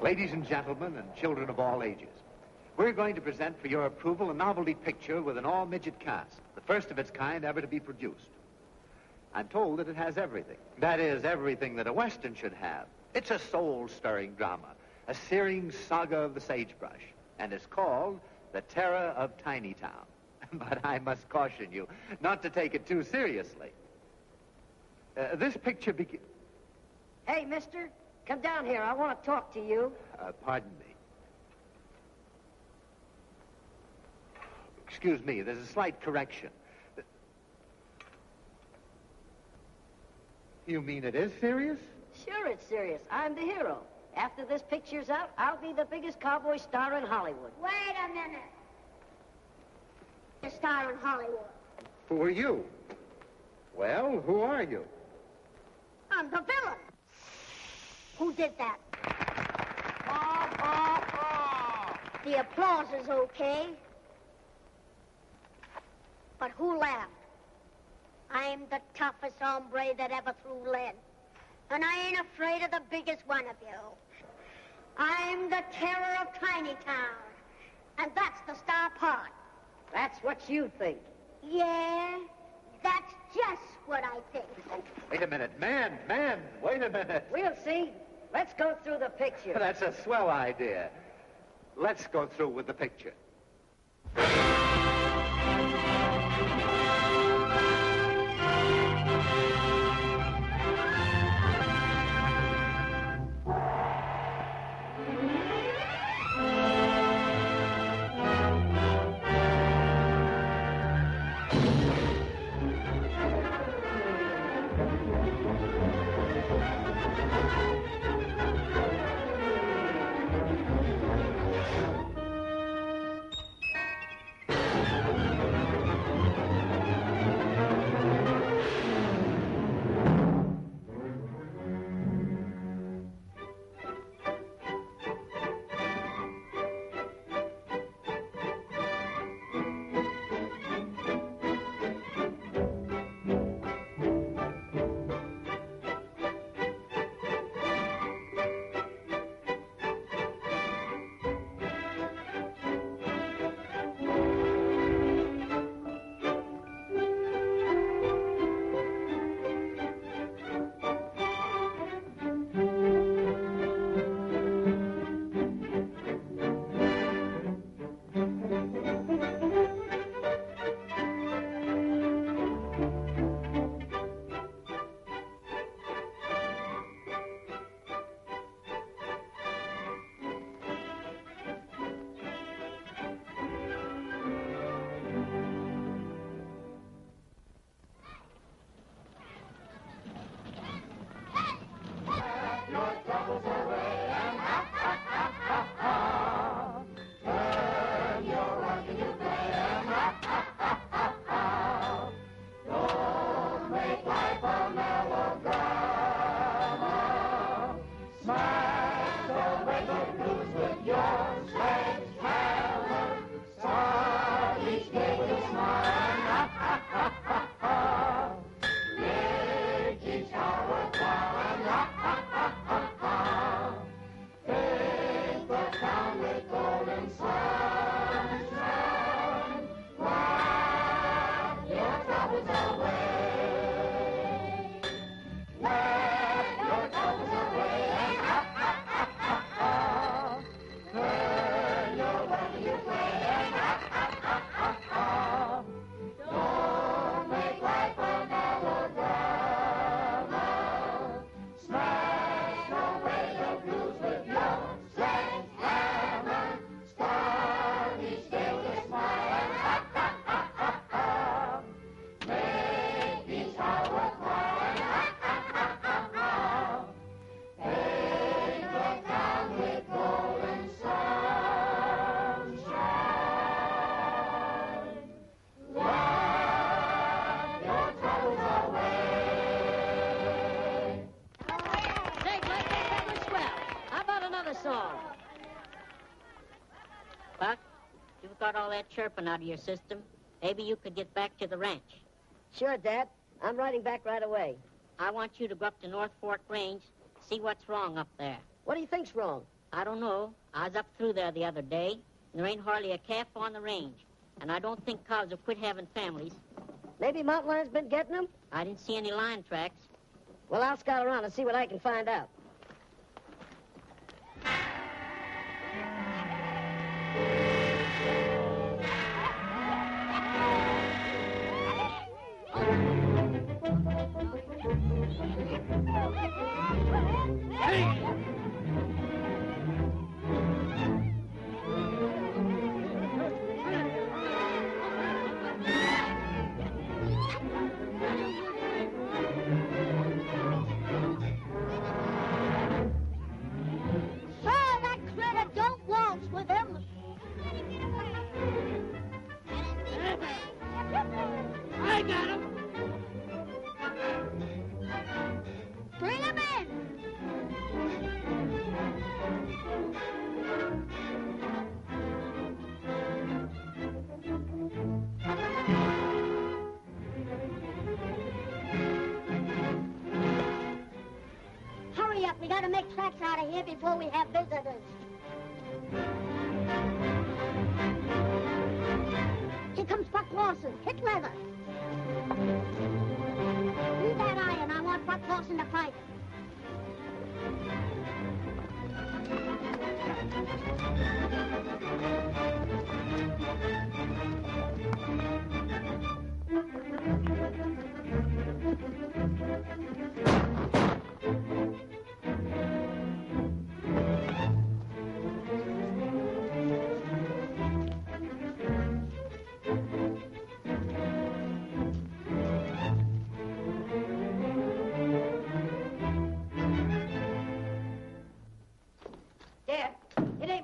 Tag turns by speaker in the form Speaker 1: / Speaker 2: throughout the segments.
Speaker 1: Ladies and gentlemen and children of all ages, we're going to present for your approval a novelty picture with an all-midget cast, the first of its kind ever to be produced. I'm told that it has everything. That is, everything that a Western should have. It's a soul-stirring drama, a searing saga of the sagebrush, and it's called The Terror of Tiny Town. But I must caution you not to take it too seriously. This picture
Speaker 2: Hey, mister, come down here. I want to talk to you.
Speaker 1: Pardon me. Excuse me, there's a slight correction. You mean it is serious?
Speaker 2: Sure, it's serious. I'm the hero. After this picture's out, I'll be the biggest cowboy star in Hollywood.
Speaker 3: Wait a minute. A star in Hollywood.
Speaker 1: Who are you? Well, who are you?
Speaker 3: I'm the villain. Who did that? The applause is okay. But who laughed? I'm the toughest hombre that ever threw lead. And I ain't afraid of the biggest one of you. I'm the terror of Tiny Town. And that's the star part.
Speaker 2: That's what you think.
Speaker 3: Yeah, that's just what I think.
Speaker 1: Wait a minute, man, wait a minute.
Speaker 2: We'll see. Let's go through the picture.
Speaker 1: That's a swell idea. Let's go through with the picture.
Speaker 4: got all that chirping out of your system, maybe you could get back to the ranch.
Speaker 2: Sure, Dad. I'm riding back right away.
Speaker 4: I want you to go up to North Fork Range, see what's wrong up there.
Speaker 2: What do you think's wrong?
Speaker 4: I don't know. I was up through there the other day, and there ain't hardly a calf on the range. And I don't think cows have quit having families.
Speaker 2: Maybe mountain lion's been getting them?
Speaker 4: I didn't see any lion tracks.
Speaker 2: Well, I'll scout around and see what I can find out.
Speaker 3: I got him. Bring him in. Hurry up. We got to make tracks out of here before we have visitors. Here comes Buck Lawson. Hit leather. Leave that iron. I want Buck Lawson to fight him.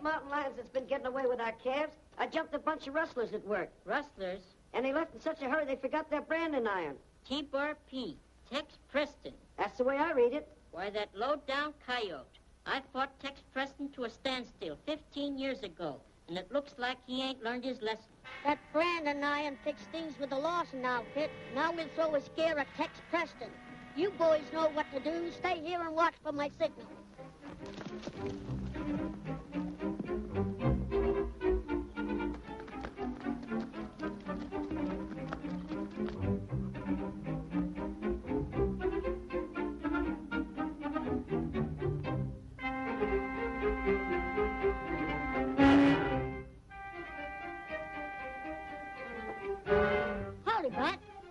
Speaker 2: Mountain lions that's been getting away with our calves. I jumped a bunch of rustlers at work.
Speaker 4: Rustlers?
Speaker 2: And they left in such a hurry they forgot their branding iron.
Speaker 4: T-Bar-P, Tex Preston.
Speaker 2: That's the way I read it.
Speaker 4: Why, that low-down coyote. I fought Tex Preston to a standstill 15 years ago, and it looks like he ain't learned his lesson.
Speaker 3: That Brandon iron fixed things with the Lawson outfit. Now we'll throw a scare at Tex Preston. You boys know what to do. Stay here and watch for my signal.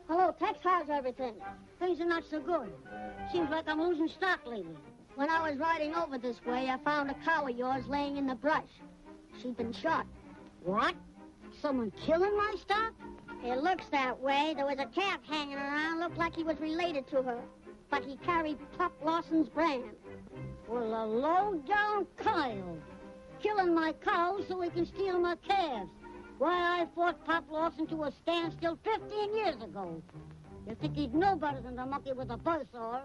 Speaker 3: Hello, Tex, how's everything? Things are not so good. Seems like I'm losing stock lately. When I was riding over this way, I found a cow of yours laying in the brush. She'd been shot. What? Someone killing my stock? It looks that way. There was a calf hanging around. Looked like he was related to her. But he carried Pop Lawson's brand. Well, a low-down coyote. Killing my cows so he can steal my calves. Why, I fought Pop Lawson to a standstill 15 years ago. You think he'd know better than to monkey with a buzzsaw?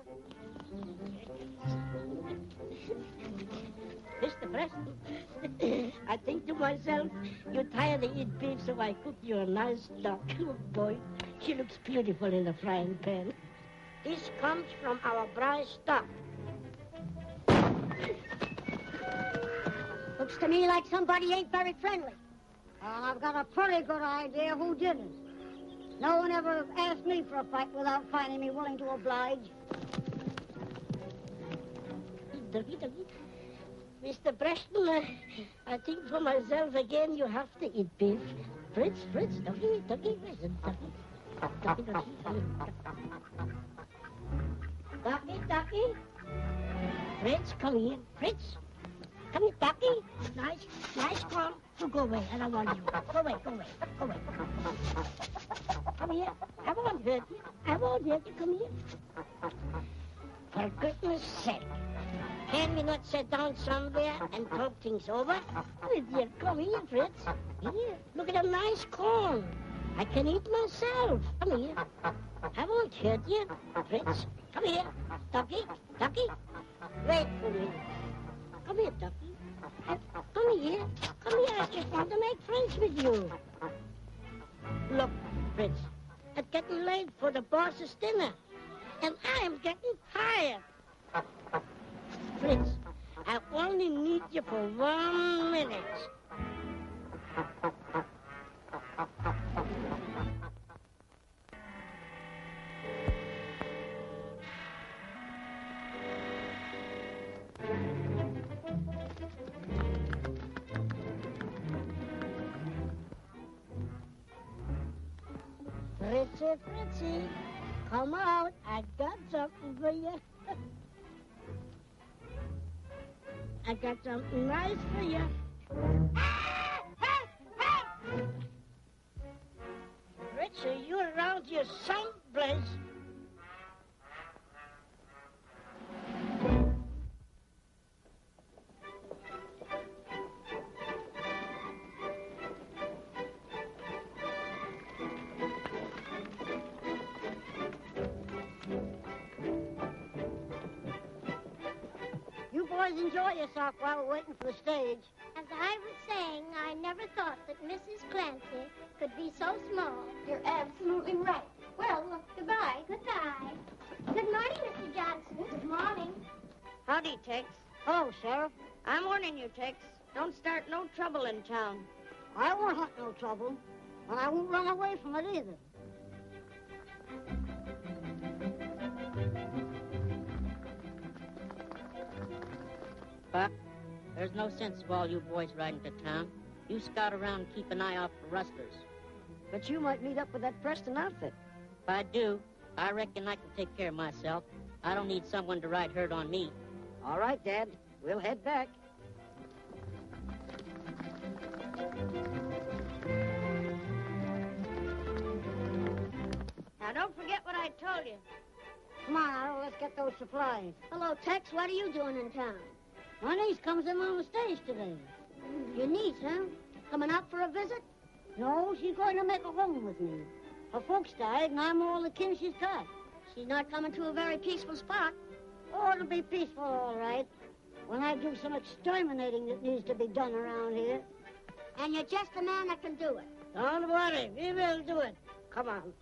Speaker 5: Mr. Preston, I think to myself, you're tired of eating beef, so I cooked you a nice duck. Oh, boy, she looks beautiful in the frying pan. This comes from our bright stock.
Speaker 3: Looks to me like somebody ain't very friendly. I've got a pretty good idea who did it. No one ever asked me for a fight without finding me willing to oblige.
Speaker 5: Mr. Preston, I think for myself again you have to eat beef. Fritz, ducky, listen, ducky. Fritz, come here. Fritz, come here, ducky. Nice call. So go away, I don't want you. Go away. Come here. I won't hurt you. Come here. For goodness sake. Can we not sit down somewhere and talk things over? Oh, dear, come here, Fritz. Here, look at a nice corn. I can eat myself. Come here. I won't hurt you. Fritz, come here. Ducky. Wait for me. Come here, Ducky. Come here. I just want to make friends with you. Look, Fritz, it's getting late for the boss's dinner, and I'm getting tired. Fritz, I only need you for 1 minute. Fritzy, come out. I got something for you. I got something nice for you. Fritzy, you around here someplace. Enjoy yourself while we're waiting for the stage.
Speaker 3: As I was saying, I never thought that Mrs. Clancy could be so small.
Speaker 6: You're absolutely right. Well, goodbye.
Speaker 3: Goodbye. Good morning, Mr. Johnson.
Speaker 6: Good morning.
Speaker 5: Howdy, Tex. Hello, Sheriff. I'm warning you, Tex. Don't start no trouble in town. I won't hunt no trouble, but I won't run away from it either.
Speaker 4: Buck, there's no sense of all you boys riding to town. You scout around and keep an eye out for rustlers.
Speaker 2: But you might meet up with that Preston outfit.
Speaker 4: If I do, I reckon I can take care of myself. I don't need someone to ride herd on me.
Speaker 2: All right, Dad. We'll head back.
Speaker 5: Now, don't forget what I told you. Come on, Arrow, let's get those supplies.
Speaker 3: Hello, Tex. What are you doing in town?
Speaker 5: My niece comes in on the stage today.
Speaker 3: Your niece, huh? Coming out for a visit?
Speaker 5: No, she's going to make a home with me. Her folks died, and I'm all the kin she's got.
Speaker 3: She's not coming to a very peaceful spot.
Speaker 5: Oh, it'll be peaceful, all right, when I do some exterminating that needs to be done around here.
Speaker 3: And you're just the man that can do it.
Speaker 5: Don't worry, we will do it. Come on.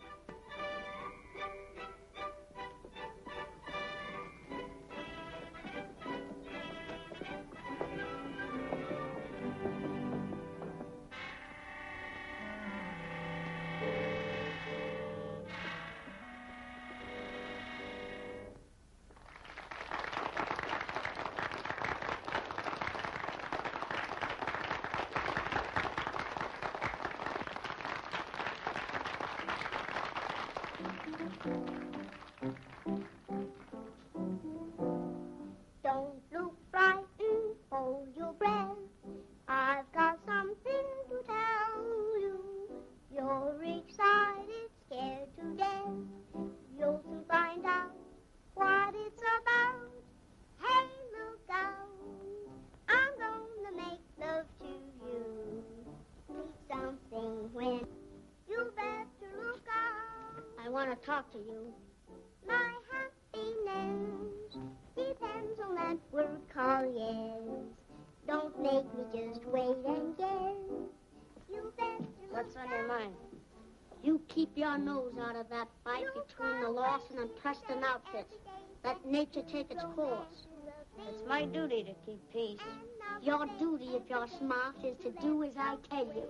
Speaker 3: Don't look frightened, hold your breath. I've got something to tell you. You're excited, scared to death. You'll soon find out what it's about. Hey, look out, I'm gonna make love to you. Need something when you better look out.
Speaker 5: I want to talk to you.
Speaker 3: My happiness depends on that word called yes. Don't make me just wait and guess. You better
Speaker 5: What's on your mind? You keep your nose out of that fight between the Lawson and Preston outfits. Let nature take its course. It's my duty to keep peace.
Speaker 3: Your duty, if you're smart, is to do as I tell you.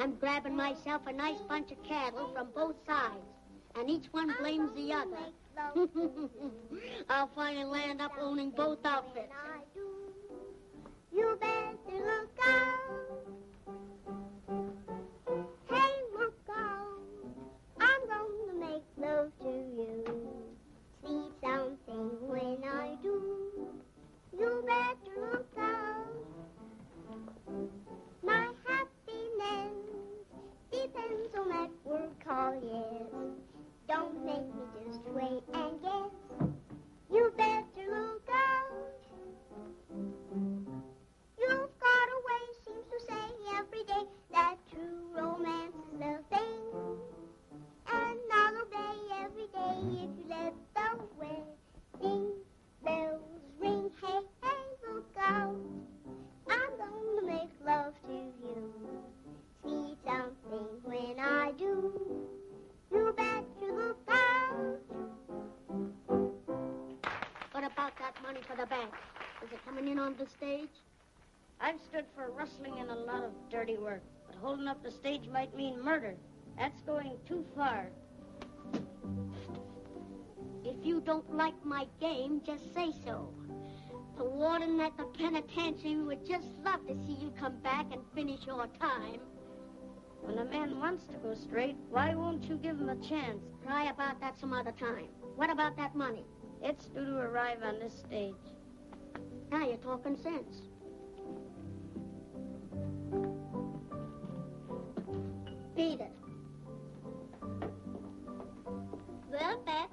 Speaker 3: I'm grabbing myself a nice bunch of cattle from both sides, and each one blames the other. I'll finally land up owning both outfits. You better look out. Hey, look out. I'm gonna make love to you. See something when I do. You better look out. My happiness depends on that word called yes. Don't make me just wait and guess. You better look out. You've got a way, seems to say every day, that true romance is the thing. And I'll obey every day if you let the wedding bells ring. Hey, hey, look out. I'm gonna make love to you. See something when I do. You better look out. What about that money for the bank? Is it coming in on the stage?
Speaker 5: I've stood for rustling and a lot of dirty work, but holding up the stage might mean murder. That's going too far.
Speaker 3: If you don't like my game, just say so. The warden at the penitentiary would just love to see you come back and finish your time.
Speaker 5: When a man wants to go straight, why won't you give him a chance?
Speaker 3: Cry about that some other time. What about that money?
Speaker 5: It's due to arrive on this stage.
Speaker 3: Now you're talking sense. Beat it.
Speaker 6: Well, Beth,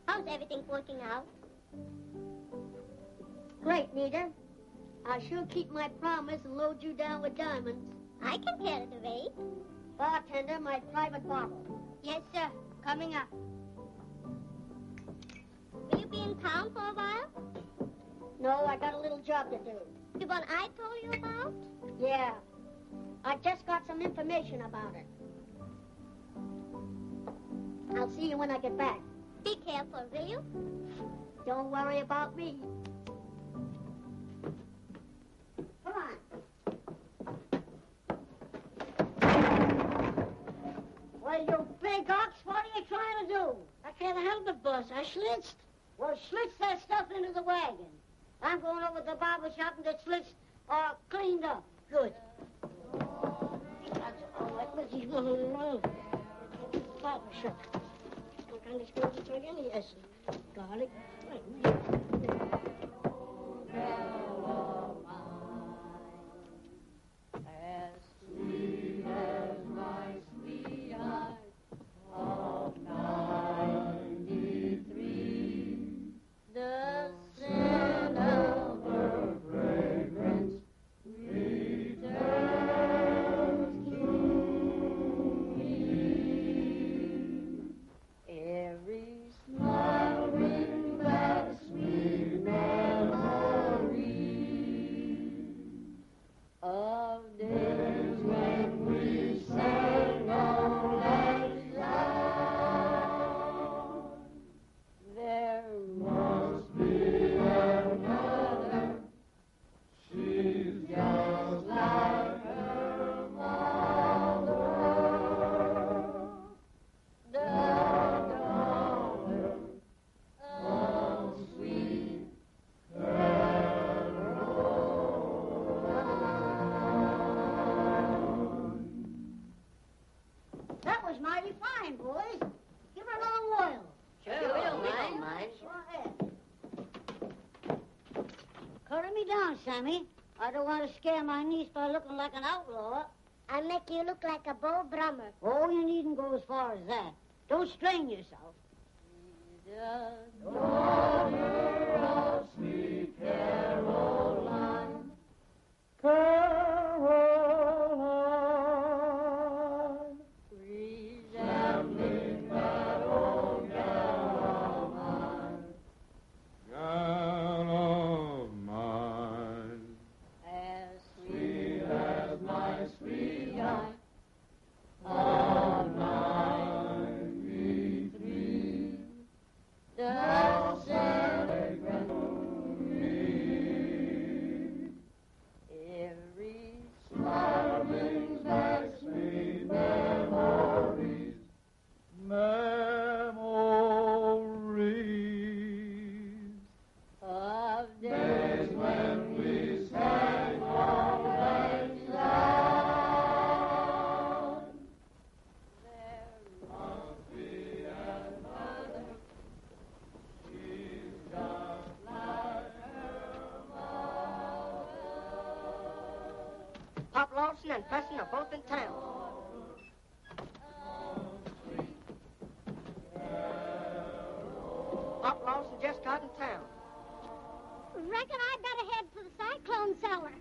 Speaker 6: how's everything working out?
Speaker 3: Great, Nita. I'll sure keep my promise and load you down with diamonds.
Speaker 6: I can carry the weight.
Speaker 3: Bartender, my private bottle.
Speaker 6: Yes, sir. Coming up. Will you be in town for a while?
Speaker 3: No, I got a little job to do.
Speaker 6: The one I told you about?
Speaker 3: Yeah. I just got some information about it. I'll see you when I get back.
Speaker 6: Be careful, will you?
Speaker 3: Don't worry about me. Come on.
Speaker 5: Well, you big ox, what are you trying to do? I can't help it, boss. I schlitzed. Well, schlitz that stuff into the wagon. I'm going over to the barber shop and get schlitzed or cleaned up. Good. That's all right. Let's see. Barber shop. What kind of skills to take any essence? Garlic. Mighty fine, boys. Give her a long while.
Speaker 2: Sure, we don't mind.
Speaker 5: Go ahead. Cut me down, Sammy. I don't want to scare my niece by looking like an outlaw.
Speaker 6: I'll make you look like a bow drummer.
Speaker 5: Oh, you needn't go as far as that. Don't strain yourself.
Speaker 7: Daughter of sweet Caroline, Caroline, resembling that old gal of mine,
Speaker 5: As
Speaker 7: sweet as my sweetheart of 93. Thou celebrate every smile brings back sweet memories, memories
Speaker 5: of
Speaker 7: days when we sang all night long. There must be another. She's just like her mother.
Speaker 2: Pop Lawson and Preston are both in town. Pop Lawson just got in town.
Speaker 6: Reckon I better head for the cyclone cellar.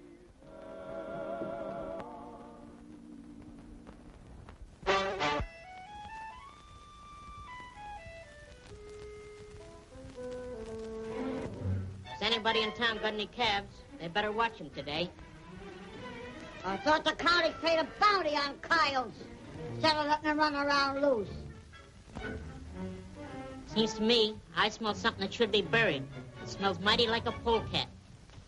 Speaker 4: Has anybody in town got any calves? They better watch them today.
Speaker 5: I thought the county paid a bounty on coyotes instead of letting them run around loose.
Speaker 4: Seems to me, I smell something that should be buried. It smells mighty like a polecat.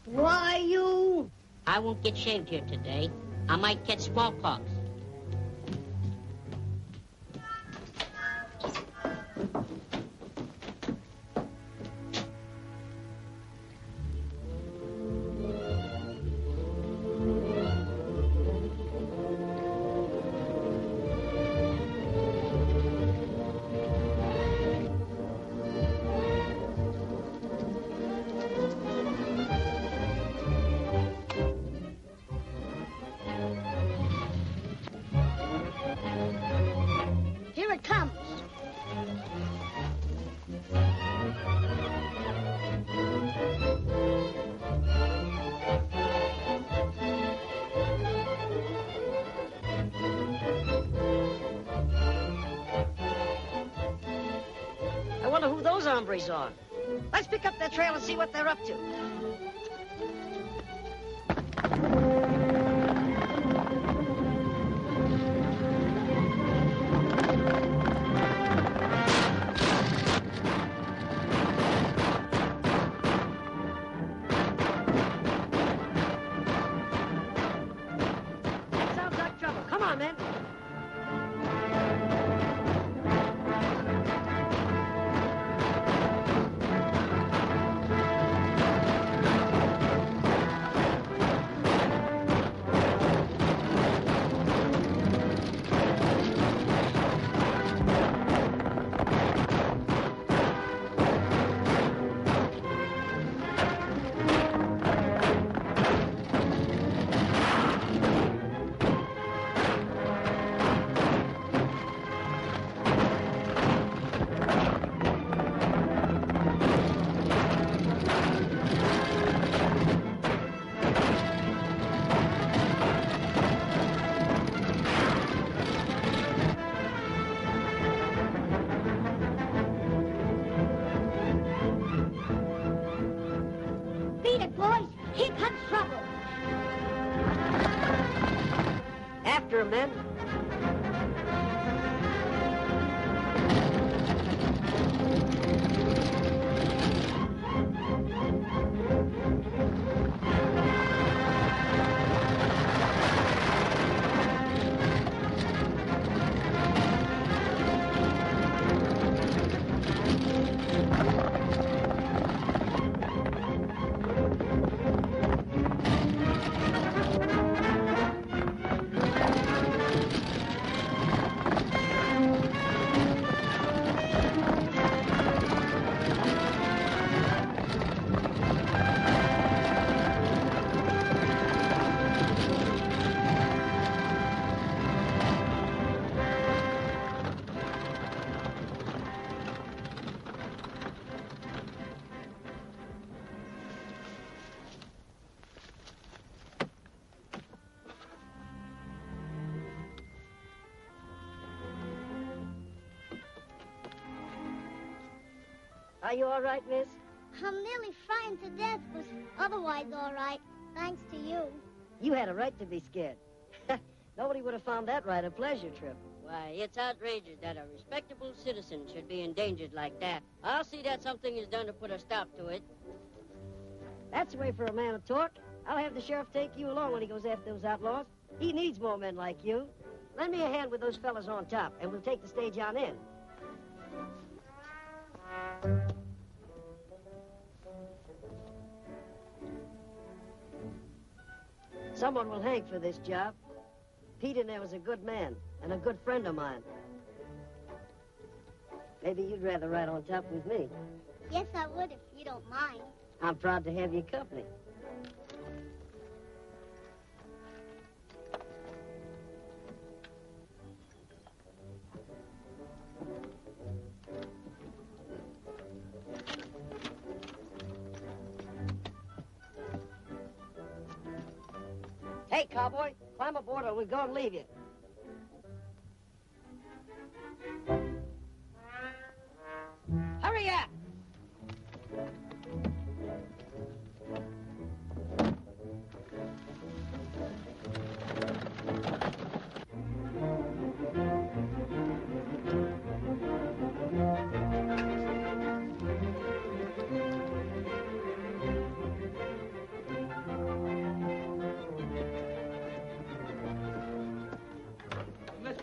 Speaker 5: Why, you...
Speaker 4: I won't get shaved here today. I might catch smallpox.
Speaker 3: Here it comes.
Speaker 2: I wonder who those hombres are. Let's pick up their trail and see what they're up to. Sounds like trouble. Come on, men.
Speaker 3: Beat it, boys. Here comes trouble.
Speaker 2: After 'em, men. Are you all right, miss?
Speaker 3: I'm nearly frightened to death, but otherwise all right. Thanks to you.
Speaker 2: You had a right to be scared. Nobody would have found that right a pleasure trip.
Speaker 4: Why, it's outrageous that a respectable citizen should be endangered like that. I'll see that something is done to put a stop to it.
Speaker 2: That's the way for a man to talk. I'll have the sheriff take you along when he goes after those outlaws. He needs more men like you. Lend me a hand with those fellas on top, and we'll take the stage on in. Someone will hang for this job. Pete in there was a good man and a good friend of mine. Maybe you'd rather ride on top with me.
Speaker 3: Yes, I would if you don't mind.
Speaker 2: I'm proud to have your company. Hey, cowboy, climb aboard or we're going to leave you. Hurry up!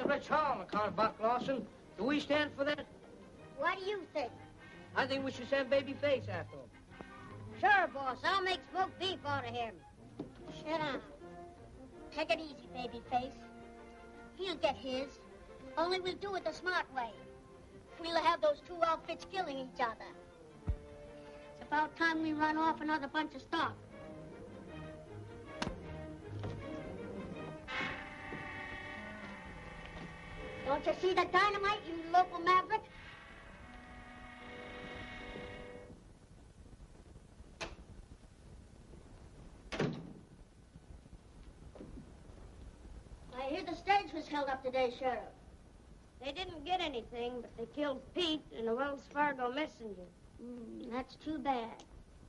Speaker 8: Rich Hall, account Buck Lawson. Do we stand for that?
Speaker 3: What do you think?
Speaker 8: I think we should send Babyface after him.
Speaker 2: Sure, boss. I'll make smoked beef out of him.
Speaker 3: Shut up. Take it easy, Babyface. He'll get his. Only we'll do it the smart way. We'll have those two outfits killing each other. It's about time we run off another bunch of stock. Don't you see the dynamite, you local maverick? I hear the stage was held up today, Sheriff.
Speaker 2: They didn't get anything, but they killed Pete in the Wells Fargo Messenger.
Speaker 3: That's too bad.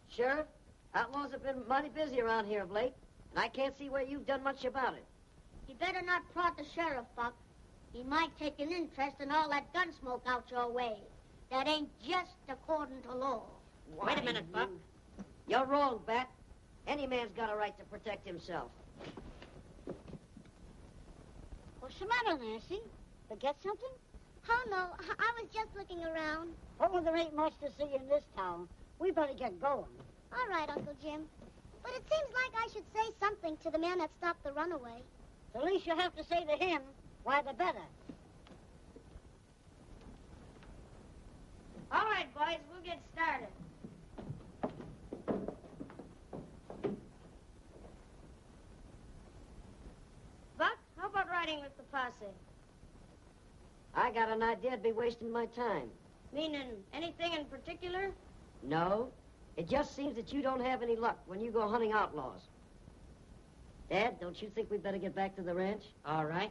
Speaker 2: Sheriff, outlaws have been mighty busy around here of late, and I can't see where you've done much about it.
Speaker 3: You better not prod the sheriff, Buck. He might take an interest in all that gun smoke out your way. That ain't just according to law.
Speaker 4: Wait a minute, Buck.
Speaker 2: You're wrong, Bat. Any man's got a right to protect himself.
Speaker 3: What's the matter, Nancy? Forget something?
Speaker 6: Oh, no, I was just looking around.
Speaker 5: Oh, there ain't much to see in this town. We better get going.
Speaker 6: All right, Uncle Jim. But it seems like I should say something to the man that stopped the runaway.
Speaker 5: The least you have to say to him, why, the better.
Speaker 2: All right, boys, we'll get started. Buck, how about riding with the posse? I got an idea I'd be wasting my time. Meaning anything in particular? No. It just seems that you don't have any luck when you go hunting outlaws. Dad, don't you think we'd better get back to the ranch?
Speaker 4: All right.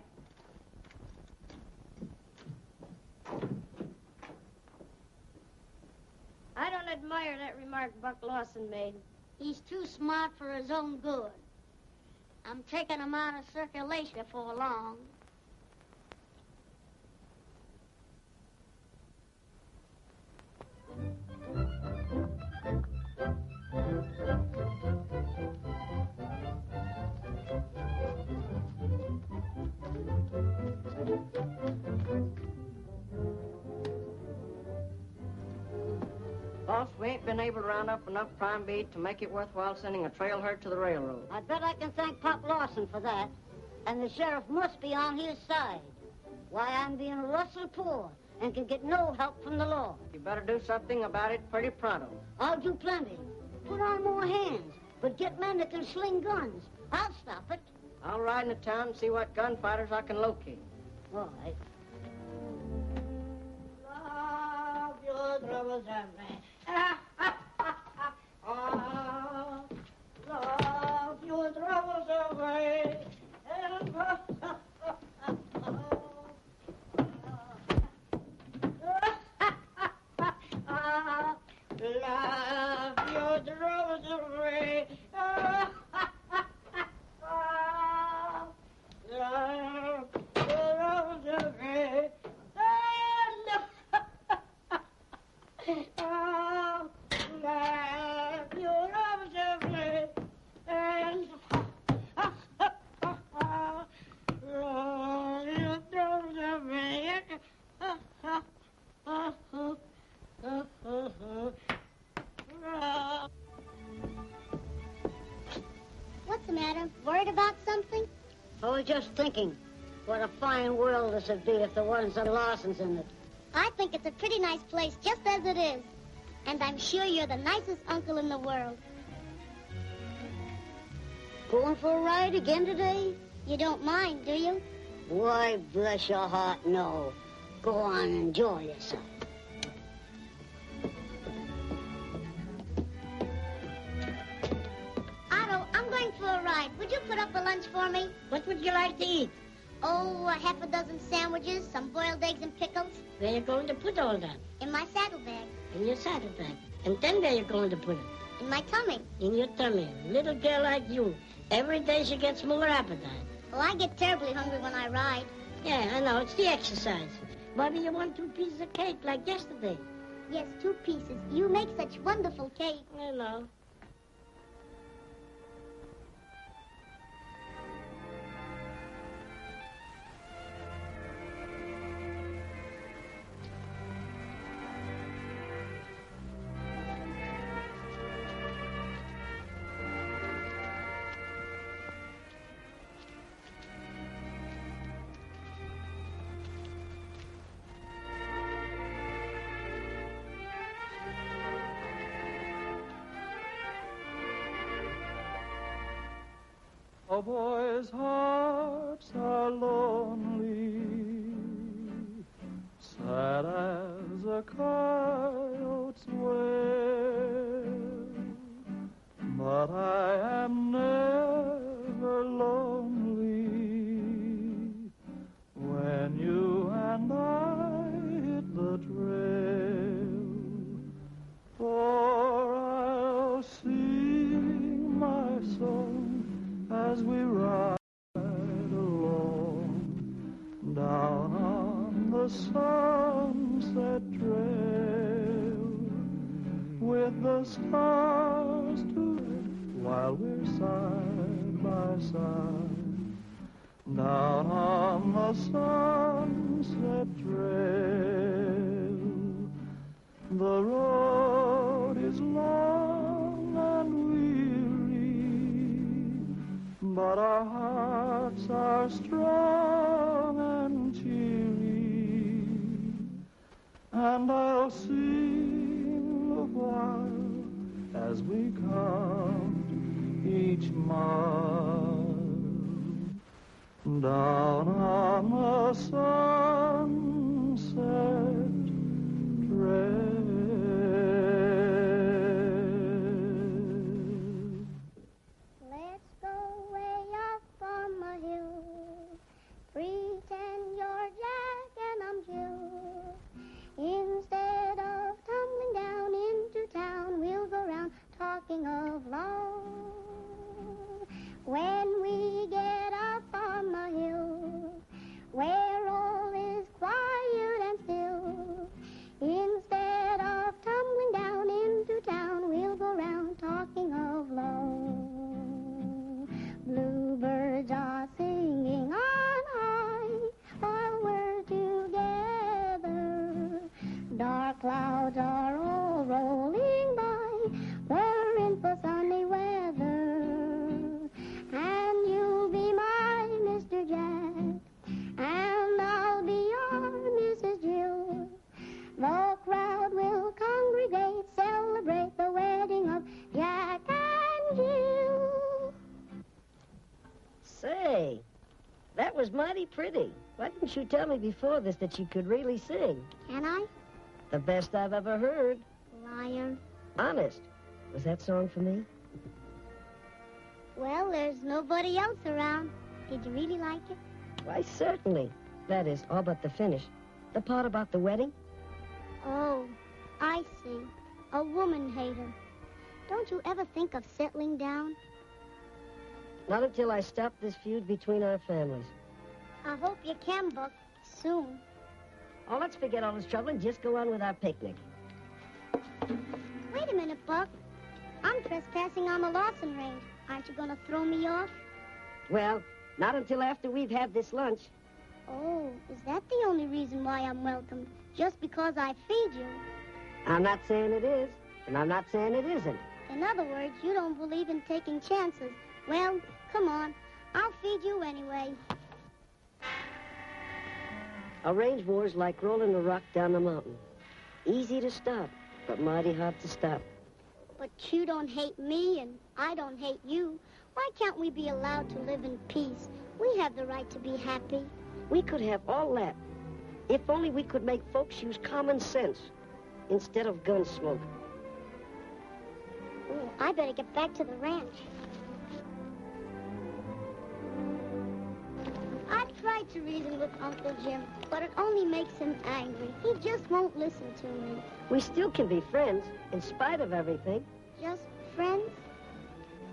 Speaker 2: I don't admire that remark Buck Lawson made.
Speaker 3: He's too smart for his own good. I'm taking him out of circulation before long.
Speaker 8: Boss, we ain't been able to round up enough prime beef to make it worthwhile sending a trail herd to the railroad.
Speaker 5: I bet I can thank Pop Lawson for that. And the sheriff must be on his side. Why, I'm being rustled poor and can get no help from the law.
Speaker 8: You better do something about it pretty pronto.
Speaker 5: I'll do plenty. Put on more hands, but get men that can sling guns. I'll stop it.
Speaker 8: I'll ride into town and see what gunfighters I can locate.
Speaker 5: All right.
Speaker 2: Love your troubles and love your troubles away. Love your troubles away. Love your troubles away.
Speaker 6: What's the matter? Worried about something?
Speaker 5: I was just thinking what a fine world this would be if there wasn't some Lawsons in it.
Speaker 6: I think it's a pretty nice place just as it is. And I'm sure you're the nicest uncle in the world.
Speaker 5: Going for a ride again today?
Speaker 6: You don't mind, do you?
Speaker 5: Why, bless your heart, no. Go on, enjoy yourself.
Speaker 6: Otto, I'm going for a ride. Would you put up a lunch for me?
Speaker 5: What would you like to eat?
Speaker 6: Oh, a half a dozen sandwiches, some boiled eggs and pickles.
Speaker 5: Where you going to put all that?
Speaker 6: In my saddlebag.
Speaker 5: In your saddlebag. And then where you going to put it?
Speaker 6: In my tummy.
Speaker 5: In your tummy. Little girl like you. Every day she gets more appetite.
Speaker 6: Oh, I get terribly hungry when I ride.
Speaker 5: Yeah, I know. It's the exercise. Maybe you want 2 pieces of cake like yesterday.
Speaker 6: Yes, 2 pieces. You make such wonderful cake.
Speaker 5: I know.
Speaker 7: cowboys' hearts are lonely, sad as a coyote's wail, but I am never lonely when you and I hit the trail, for I'll sing my song as we ride along down on the sunset trail, with the stars to while we're side by side, down on the sunset trail. The road is long and weary, but our hearts are strong and cheery, and I'll sing a while as we count each mile down on the sunset trail.
Speaker 6: Let's go way up on the hill. Pretend you're Jack and I'm Jill. Instead of tumbling down into town, we'll go round talking of love. When we get up on the hill, where all is quiet and still, instead of tumbling down into town, we'll go round talking of love. Bluebirds are singing on high while we're together. Dark clouds are all rolling by, we're in for sunny weather. And you'll be my Mr. Jack, and I'll be your Mrs. Jill. The crowd will congregate, celebrate the wedding of Jack and Jill.
Speaker 2: Say, that was mighty pretty. Why didn't you tell me before this that you could really sing?
Speaker 6: Can I?
Speaker 2: The best I've ever heard.
Speaker 6: Liar.
Speaker 2: Honest. Was that song for me?
Speaker 6: Well, there's nobody else around. Did you really like it?
Speaker 2: Why, certainly. That is, all but the finish. The part about the wedding?
Speaker 6: Oh, I see. A woman hater. Don't you ever think of settling down?
Speaker 2: Not until I stop this feud between our families.
Speaker 6: I hope you can, Buck, soon.
Speaker 2: Oh, let's forget all this trouble and just go on with our picnic.
Speaker 6: Wait a minute, Buck. I'm trespassing on the Lawson range. Aren't you going to throw me off?
Speaker 2: Well, not until after we've had this lunch.
Speaker 6: Oh, is that the only reason why I'm welcomed? Just because I feed you?
Speaker 2: I'm not saying it is, and I'm not saying it isn't.
Speaker 6: In other words, you don't believe in taking chances. Well, come on. I'll feed you anyway.
Speaker 2: A range war's like rolling a rock down the mountain. Easy to stop, but mighty hard to stop.
Speaker 6: But you don't hate me, and I don't hate you. Why can't we be allowed to live in peace? We have the right to be happy.
Speaker 2: We could have all that. If only we could make folks use common sense instead of gun smoke.
Speaker 6: Ooh, I better get back to the ranch. I've tried to reason with Uncle Jim, but it only makes him angry. He just won't listen to me.
Speaker 2: We still can be friends, in spite of everything.
Speaker 6: Just friends?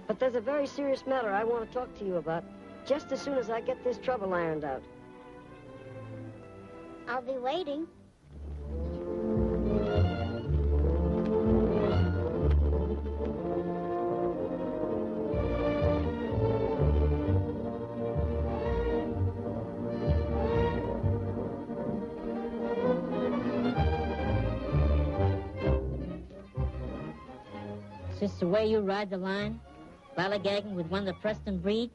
Speaker 2: But there's a very serious matter I want to talk to you about, just as soon as I get this trouble ironed out.
Speaker 6: I'll be waiting.
Speaker 4: Is this the way you ride the line? Lollygagging with one of the Preston breed?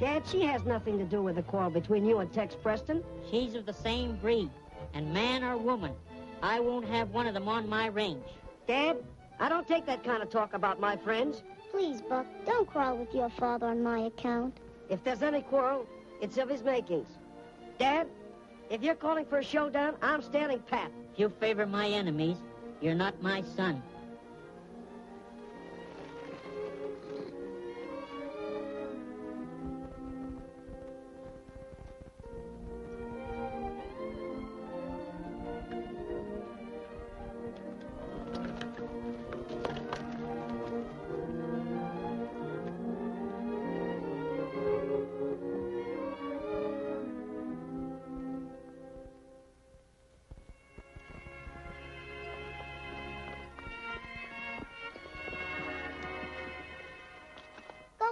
Speaker 2: Dad, she has nothing to do with the quarrel between you and Tex Preston.
Speaker 4: She's of the same breed. And man or woman, I won't have one of them on my range.
Speaker 2: Dad, I don't take that kind of talk about my friends.
Speaker 6: Please, Buck, don't quarrel with your father on my account.
Speaker 2: If there's any quarrel, it's of his makings. Dad, if you're calling for a showdown, I'm standing pat.
Speaker 4: If you favor my enemies, you're not my son.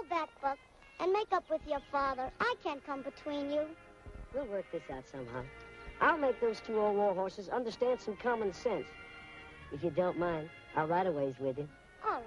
Speaker 3: Back, Buck, and make up with your father. I can't come between you.
Speaker 2: We'll work this out somehow. I'll make those two old war horses understand some common sense. If you don't mind, I'll ride a ways with you.
Speaker 3: All right.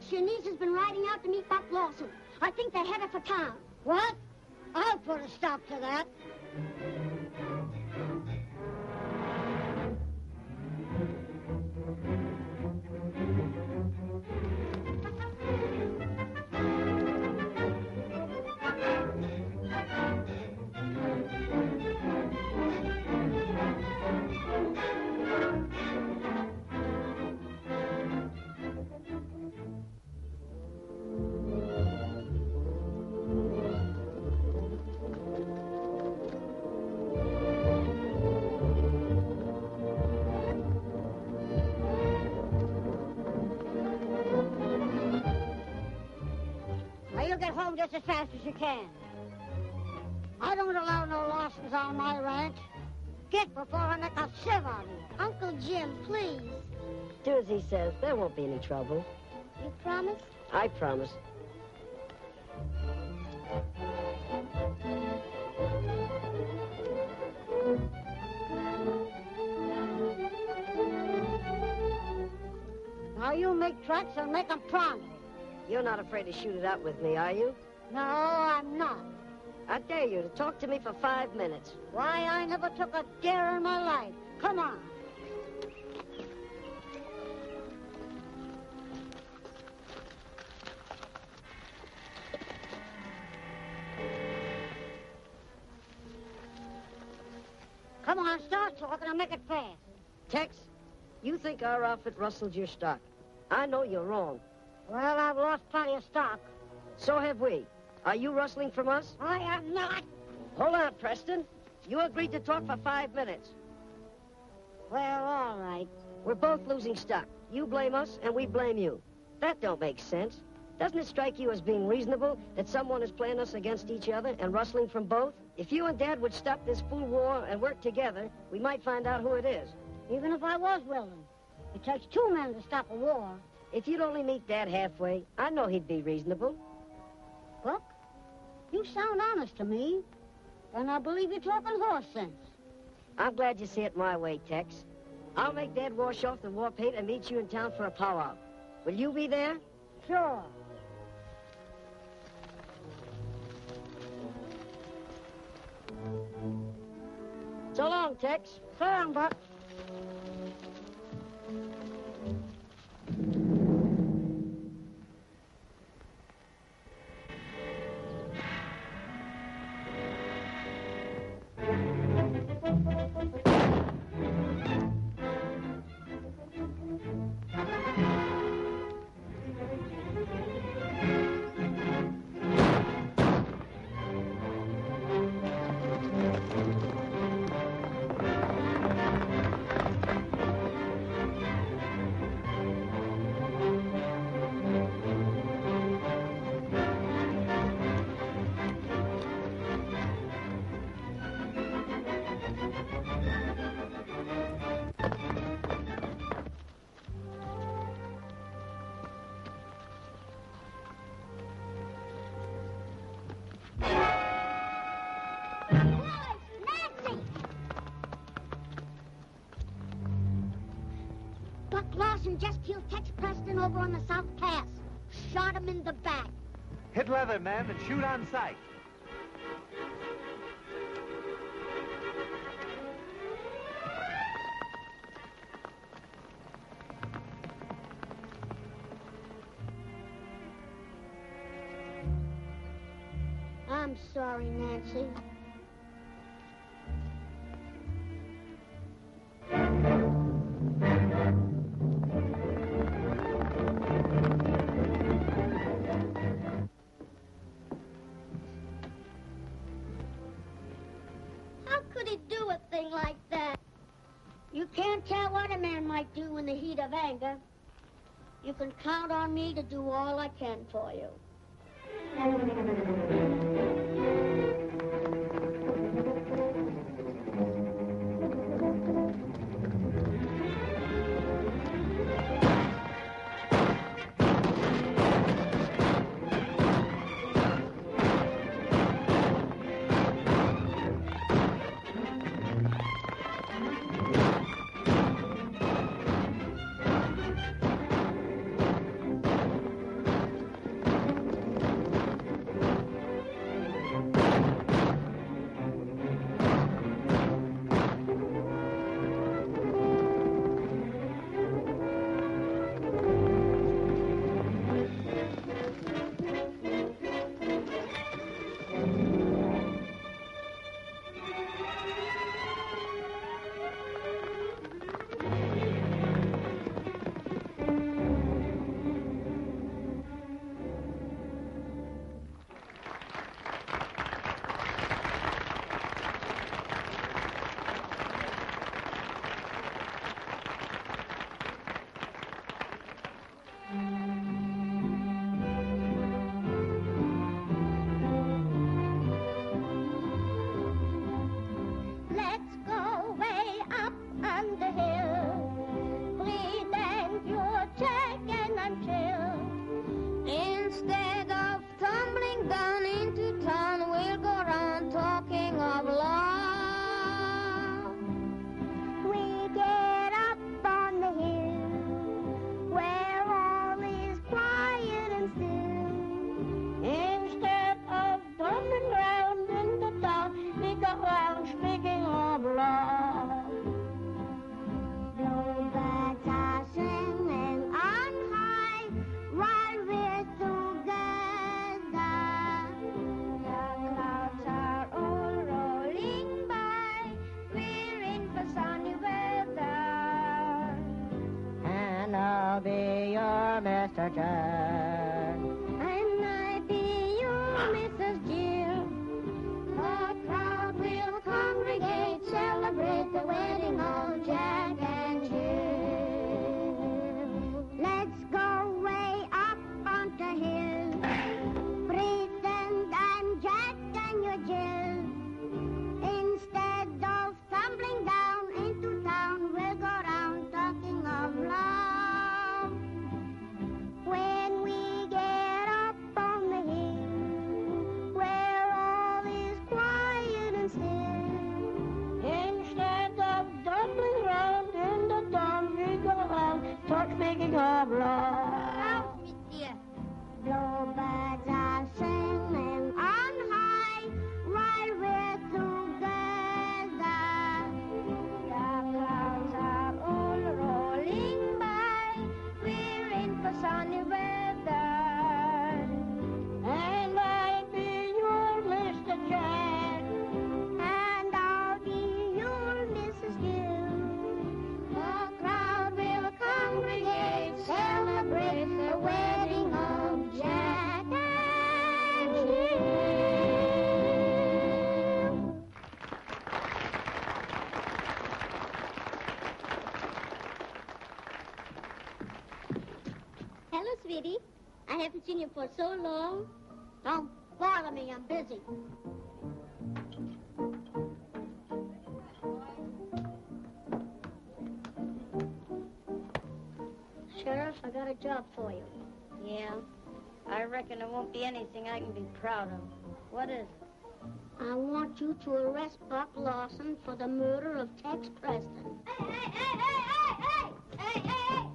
Speaker 3: Your niece has been riding out to meet Buck Lawson. I think they're headed for town.
Speaker 5: What? I'll put a stop to that. You get home just as fast as you can. I don't allow no Lawsons on my ranch. Get before I make a sieve out of you.
Speaker 3: Uncle Jim, please.
Speaker 2: Do as he says. There won't be any trouble.
Speaker 3: You promise?
Speaker 2: I promise.
Speaker 5: Now you make tracks and make them promise.
Speaker 2: You're not afraid to shoot it out with me, are you?
Speaker 5: No, I'm not.
Speaker 2: I dare you to talk to me for 5 minutes.
Speaker 5: Why, I never took a dare in my life. Come on. Come on, start talking and make it fast.
Speaker 2: Tex, you think our outfit rustled your stock. I know you're wrong.
Speaker 5: Well, I've lost plenty of stock.
Speaker 2: So have we. Are you rustling from us?
Speaker 5: I am not.
Speaker 2: Hold on, Preston. You agreed to talk for 5 minutes.
Speaker 5: Well, all right.
Speaker 2: We're both losing stock. You blame us, and we blame you. That don't make sense. Doesn't it strike you as being reasonable that someone is playing us against each other and rustling from both? If you and Dad would stop this fool war and work together, we might find out who it is.
Speaker 5: Even if I was willing. It takes 2 men to stop a war.
Speaker 2: If you'd only meet Dad halfway, I know he'd be reasonable.
Speaker 5: Buck, you sound honest to me. And I believe you're talking horse sense.
Speaker 2: I'm glad you see it my way, Tex. I'll make Dad wash off the war paint and meet you in town for a powwow. Will you be there?
Speaker 5: Sure.
Speaker 2: So long, Tex.
Speaker 5: So long, Buck.
Speaker 3: Lawson just killed Tex Preston over on the South Pass. Shot him in the back.
Speaker 1: Hit leather, men, and shoot on sight.
Speaker 3: I'm sorry, Nancy. How could he do a thing like that? You can't tell what a man might do in the heat of anger. You can count on me to do all I can for you.
Speaker 2: Mr. Jack.
Speaker 3: And I be your Mrs. Jill. The crowd will congregate, celebrate the wedding of Jack and Jill. Let's go way up on the hill. Pretend I'm Jack and you're Jill. Instead of tumbling down into town, we'll go round talking of love. When we get up on the hill, where all is quiet and still,
Speaker 5: Instead of tumbling round in the dawn, we go out, talk speaking of love.
Speaker 3: Bluebirds are singing on high while we're together. The clouds are all rolling by. We're in for sunny weather.
Speaker 5: And I'll be your Mr. Jack.
Speaker 3: And I'll be your Mrs. Gill. The crowd will congregate, celebrate the wedding of Jack and Jill.
Speaker 6: Hello, sweetie. I haven't seen you for so long.
Speaker 3: Don't bother me, I'm busy.
Speaker 2: Sheriff, I got a job for you.
Speaker 4: Yeah, I reckon it won't be anything I can be proud of. What is it?
Speaker 3: I want you to arrest Buck Lawson for the murder of Tex Preston.
Speaker 6: Hey, hey, hey, hey, hey, hey, hey, hey,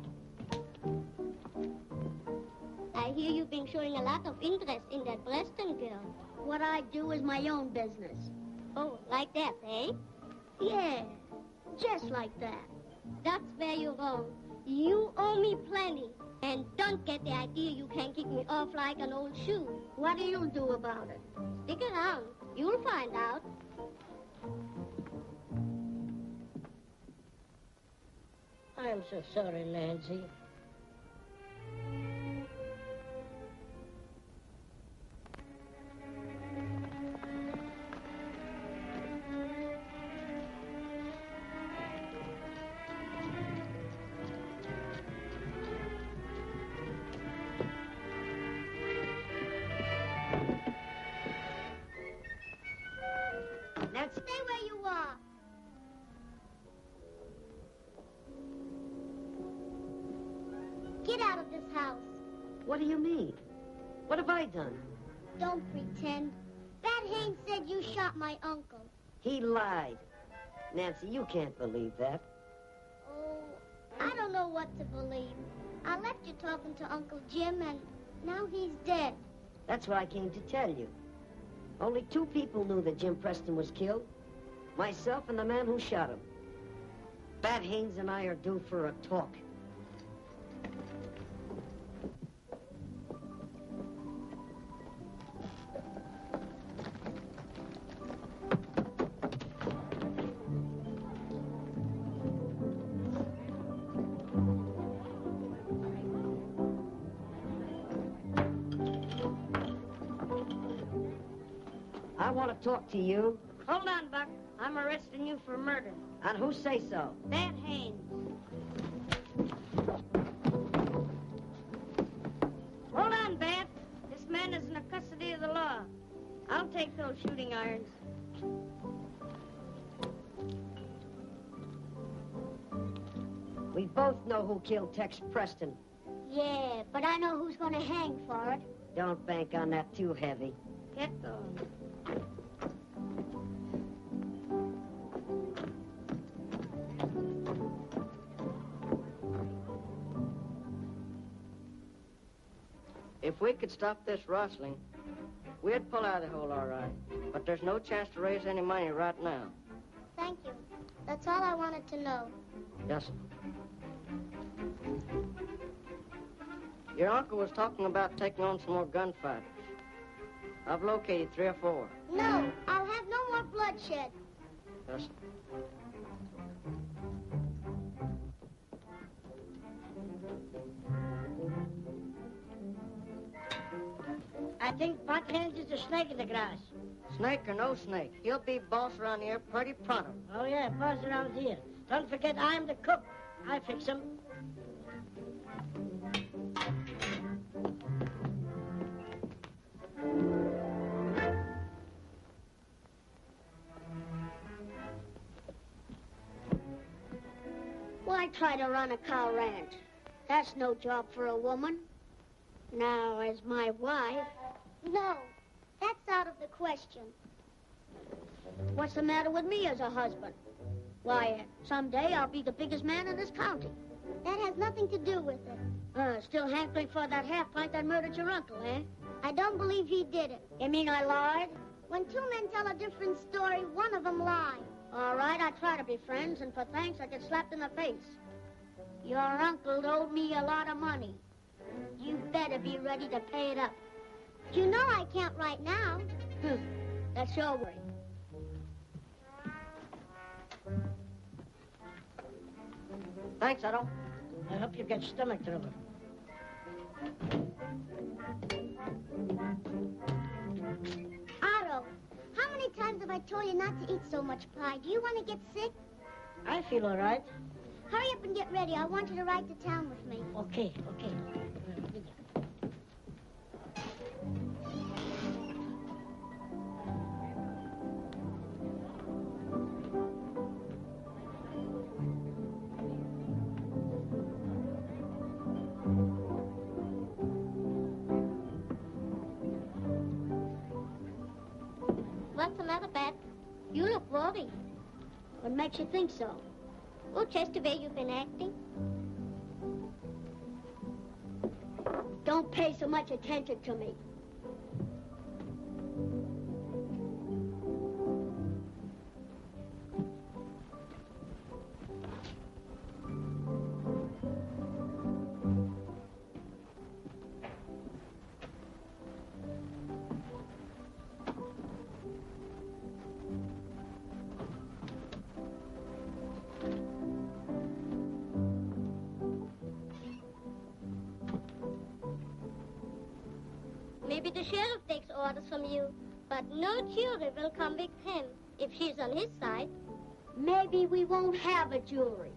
Speaker 6: hear you've been showing a lot of interest in that Preston girl.
Speaker 3: What I do is my own business.
Speaker 6: Oh, like that, eh?
Speaker 3: Yeah, just like that.
Speaker 6: That's where you're wrong. You owe me plenty. And don't get the idea you can kick me off like an old shoe.
Speaker 3: What do you do about it?
Speaker 6: Stick around. You'll find out.
Speaker 5: I'm so sorry, Nancy.
Speaker 3: Now stay where you are.
Speaker 6: Get out of this house.
Speaker 2: What do you mean? What have I done?
Speaker 6: Don't pretend. That Haynes said you shot my uncle.
Speaker 2: He lied. Nancy, you can't believe that.
Speaker 6: Oh, I don't know what to believe. I left you talking to Uncle Jim, and now he's dead.
Speaker 2: That's why I came to tell you. Only 2 people knew that Jim Preston was killed. Myself and the man who shot him. Bat Haynes and I are due for a talk. I want to talk to you.
Speaker 8: Hold on, Buck. I'm arresting you for murder.
Speaker 2: And who say so?
Speaker 8: Bat Haynes. Hold on, Bat. This man is in the custody of the law. I'll take those shooting irons.
Speaker 2: We both know who killed Tex Preston.
Speaker 6: Yeah, but I know who's going to hang for it.
Speaker 2: Don't bank on that too heavy.
Speaker 8: Get going. If we could stop this rustling, we'd pull out of the hole all right. But there's no chance to raise any money right now.
Speaker 6: Thank you. That's all I wanted to know.
Speaker 8: Yes, sir. Your uncle was talking about taking on some more gunfighters. I've located 3 or 4.
Speaker 6: No, I'll have no more bloodshed.
Speaker 8: Yes, sir.
Speaker 5: I think Bat Haynes is a snake in the grass.
Speaker 8: Snake or no snake, he'll be boss around here pretty pronto.
Speaker 5: Oh, yeah, boss around here. Don't forget, I'm the cook. I fix him.
Speaker 3: Why try to run a cow ranch? That's no job for a woman. Now, as my wife,
Speaker 6: No, that's out of the question.
Speaker 3: what's the matter with me as a husband? Why, someday I'll be the biggest man in this county.
Speaker 6: That has nothing to do with it.
Speaker 3: Still hankering for that half-pint that murdered your uncle, eh?
Speaker 6: I don't believe he did it.
Speaker 3: You mean I lied?
Speaker 6: When 2 men tell a different story, one of them lies.
Speaker 3: All right, I try to be friends, and for thanks, I get slapped in the face. Your uncle owed me a lot of money. You better be ready to pay it up.
Speaker 6: You know I can't right now.
Speaker 3: That's your worry.
Speaker 8: Thanks, Otto.
Speaker 5: I hope you get stomach trouble.
Speaker 6: Otto, how many times have I told you not to eat so much pie? Do you want to get sick?
Speaker 5: I feel all right.
Speaker 6: Hurry up and get ready. I want you to ride to town with me.
Speaker 5: Okay.
Speaker 6: What's the matter, Bat? You look worried.
Speaker 3: What makes you think so?
Speaker 6: Oh, just the way you've been acting.
Speaker 3: Don't pay so much attention to me.
Speaker 6: Maybe the sheriff takes orders from you, but no jury will convict him if she's on his side.
Speaker 3: Maybe we won't have a jury.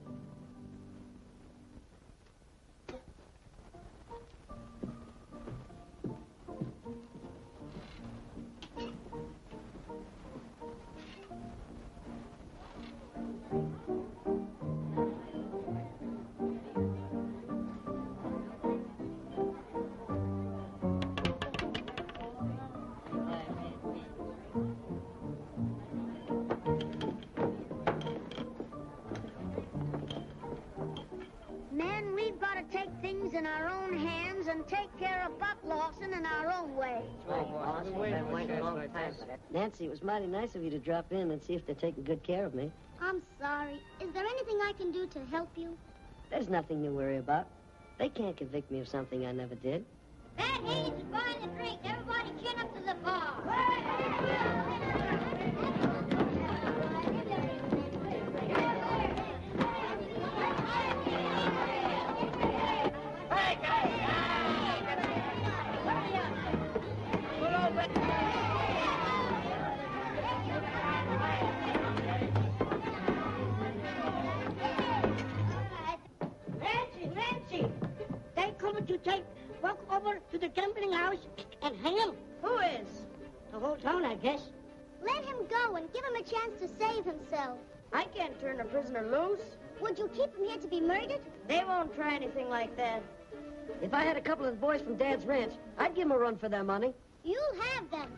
Speaker 3: Men, we've got to take things in our own hands and take care of Buck Lawson in our own way.
Speaker 2: Nancy, it was mighty nice of you to drop in and see if they're taking good care of me.
Speaker 6: I'm sorry. Is there anything I can do to help you?
Speaker 2: There's nothing to worry about. They can't convict me of something I never did.
Speaker 6: Bad Hayes is buying a drink. Everybody chin up to the bar.
Speaker 5: Nancy, they coming to take Buck over to the gambling house and hang him.
Speaker 8: Who is?
Speaker 5: The whole town, I guess.
Speaker 6: Let him go and give him a chance to save himself.
Speaker 8: I can't turn a prisoner loose.
Speaker 6: Would you keep him here to be murdered?
Speaker 8: They won't try anything like that.
Speaker 2: If I had a couple of the boys from Dad's ranch, I'd give them a run for their money.
Speaker 6: You'll have them.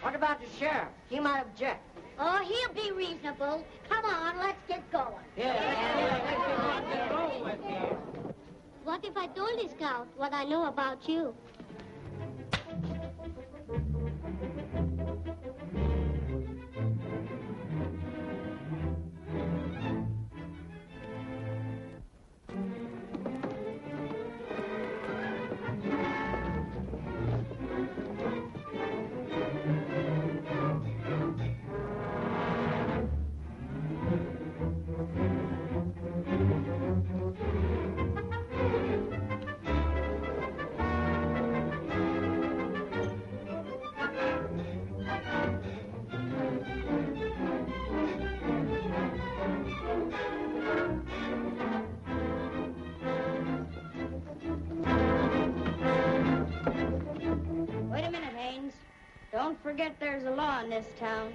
Speaker 8: What about the sheriff? He might object.
Speaker 6: Oh, he'll be reasonable. Come on, let's get going. What if I told the scout what I know about you?
Speaker 8: Wait a minute, Haynes. Don't forget there's a law in this town.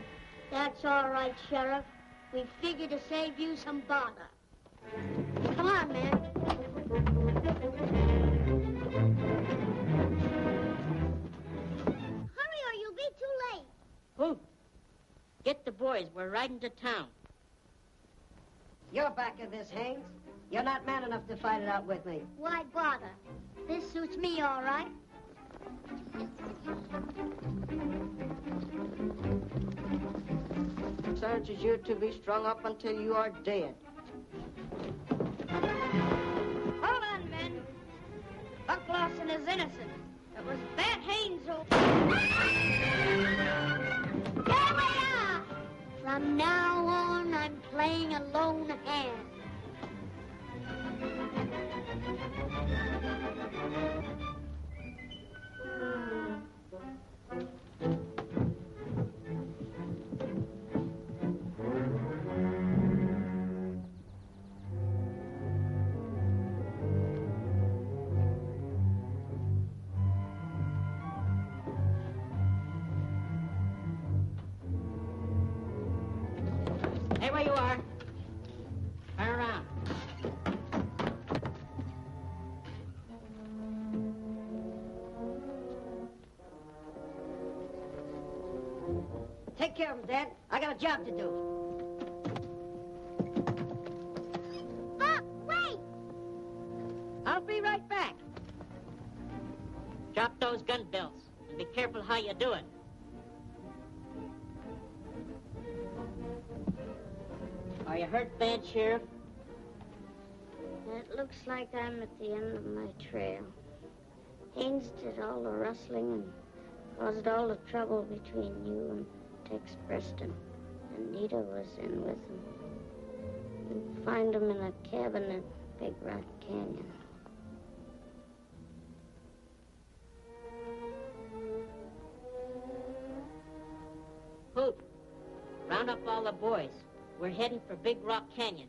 Speaker 6: That's all right, Sheriff. We figured to save you some bother. Come on, man. Hurry or you'll be too late.
Speaker 4: Who? Get the boys. We're riding to town.
Speaker 2: You're back of this, Haynes. You're not man enough to fight it out with me.
Speaker 6: Why bother? This suits me all right.
Speaker 8: Charges you to be strung up until you are dead.
Speaker 6: Hold on, men. Buck Lawson is innocent. It was Bat Haynes who... There we are! From now on, I'm playing a lone hand.
Speaker 4: Hey, where you are. Turn around.
Speaker 2: Take care of him, Dad. I got a job to do.
Speaker 4: Drop those gun belts and be careful how you do it. Are you hurt bad, Sheriff?
Speaker 6: It looks like I'm at the end of my trail. Haynes did all the rustling and caused all the trouble between you and Tex Preston. Anita was in with him. You'll find him in a cabin in Big Rock Canyon.
Speaker 4: Hoot, round up all the boys. We're heading for Big Rock Canyon.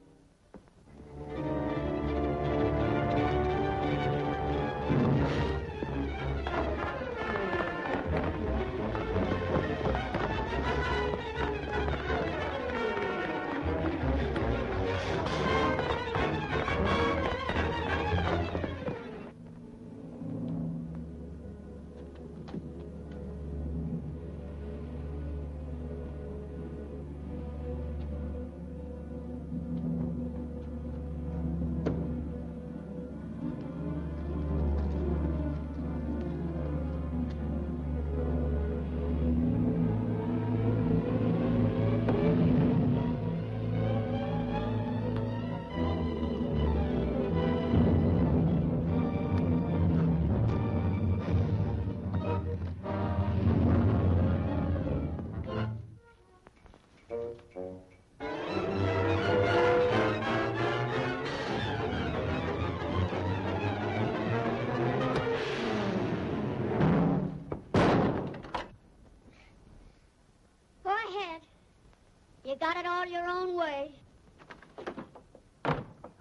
Speaker 3: You got it all your own way.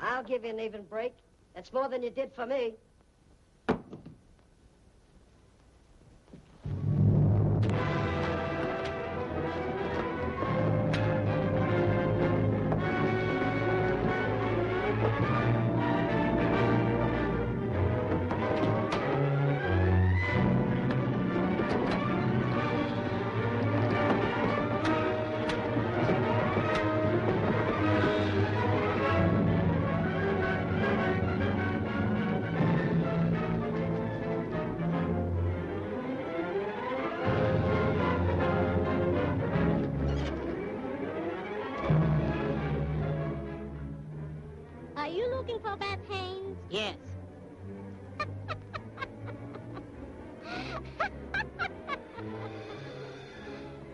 Speaker 2: I'll give you an even break. That's more than you did for me.
Speaker 6: Are you looking for Beth Haynes?
Speaker 4: Yes.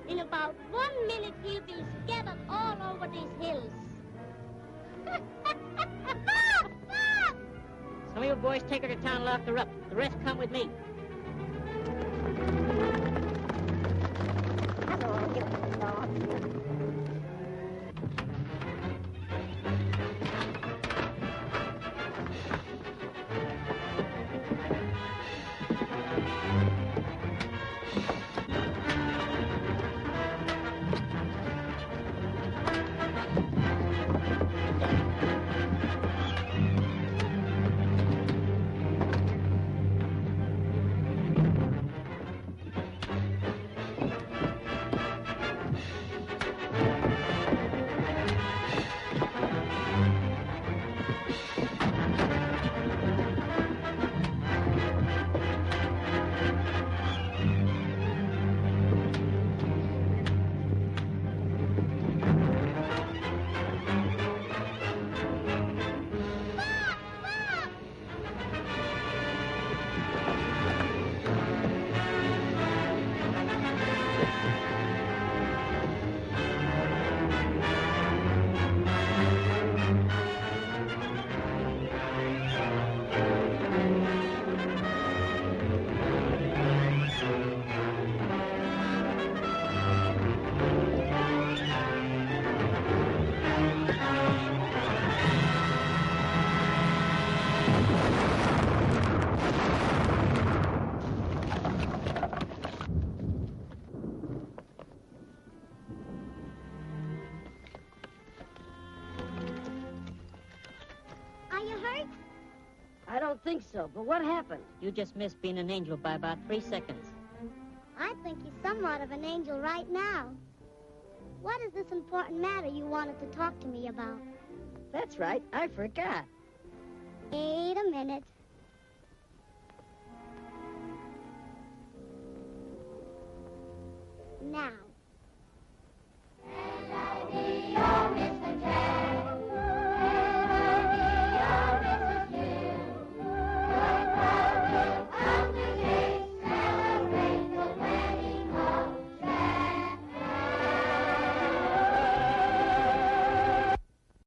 Speaker 6: In about 1 minute, he'll be scattered all over these hills.
Speaker 4: Some of you boys take her to town and lock her up. The rest come with me. I don't think so, but what happened? You just missed being an angel by about 3 seconds.
Speaker 6: I think he's somewhat of an angel right now. What is this important matter you wanted to talk to me about?
Speaker 2: That's right, I forgot.
Speaker 6: Wait a minute. now.
Speaker 3: L-O-V-O, Mr. Jed.